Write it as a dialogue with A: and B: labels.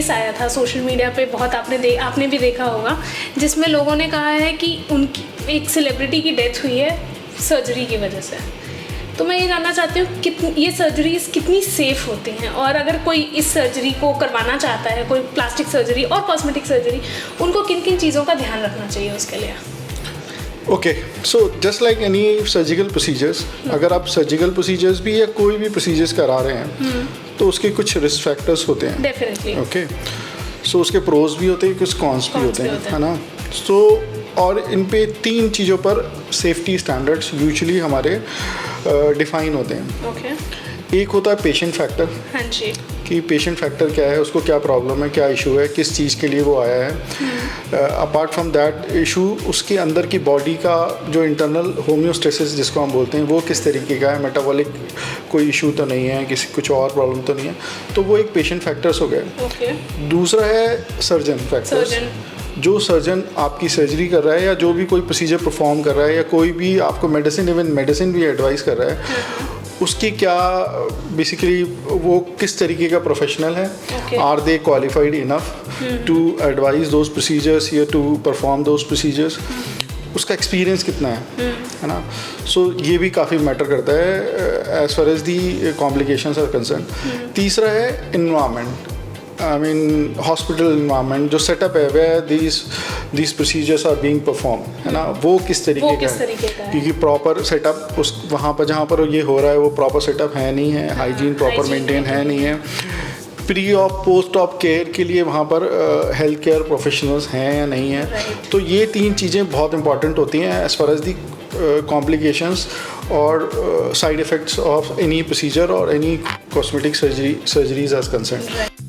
A: Case आया था social media पे, बहुत आपने भी देखा होगा, जिसमें लोगों ने कहा है कि उनकी एक सेलिब्रिटी की डेथ हुई है सर्जरी की वजह से। तो मैं ये जानना चाहती हूँ कि ये सर्जरीज कितनी सेफ़ होती हैं, और अगर कोई इस सर्जरी को करवाना चाहता है, कोई प्लास्टिक सर्जरी और कॉस्मेटिक सर्जरी, उनको किन किन चीज़ों का ध्यान रखना चाहिए उसके लिए?
B: Okay, so just like any surgical procedures, अगर आप सर्जिकल प्रोसीजर्स भी या कोई भी प्रोसीजर्स करा रहे हैं तो उसके कुछ रिस्क फैक्टर्स होते हैं।
A: डेफिनेटली।
B: ओके, सो उसके प्रोज भी होते हैं, कुछ कॉन्स भी होते हैं, है ना। सो और इन पे 3 चीज़ों पर सेफ्टी स्टैंडर्ड्स यूजुअली हमारे डिफाइन होते हैं।
A: ओके।
B: एक होता है पेशेंट फैक्टर,
A: हाँ जी,
B: कि पेशेंट फैक्टर क्या है, उसको क्या प्रॉब्लम है, क्या इशू है, किस चीज़ के लिए वो आया है। अपार्ट फ्रॉम दैट इशू, उसके अंदर की बॉडी का जो इंटरनल होम्योस्टेसिस जिसको हम बोलते हैं, वो किस तरीके का है, मेटाबॉलिक कोई इशू तो नहीं है, किसी कुछ और प्रॉब्लम तो नहीं है, तो वो एक पेशेंट फैक्टर्स हो गए।
A: ओके।
B: दूसरा है सर्जन फैक्टर्स, जो सर्जन आपकी सर्जरी कर रहा है या जो भी कोई प्रोसीजर परफॉर्म कर रहा है या कोई भी आपको मेडिसिन भी एडवाइस कर रहा है, उसकी क्या बेसिकली वो किस तरीके का प्रोफेशनल है, are they qualified enough to advise those procedures या टू परफॉर्म दोज प्रोसीजर्स, उसका एक्सपीरियंस कितना है ना। सो ये भी काफ़ी मैटर करता है as far as the complications are concern. तीसरा है environment, I mean hospital environment, जो सेटअप है where these procedures are being perform, है ना, वो किस तरीके का है, क्योंकि प्रॉपर सेटअप उस वहाँ पर जहाँ पर ये हो रहा है वो प्रॉपर सेटअप है नहीं है, हाइजीन प्रॉपर मेंटेन है नहीं है, pre of post of care के लिए वहाँ पर हेल्थ केयर प्रोफेशनल्स हैं या नहीं है। तो ये 3 चीज़ें बहुत इंपॉर्टेंट होती हैं as far as the complications और side effects of any procedure और any cosmetic surgeries as concern.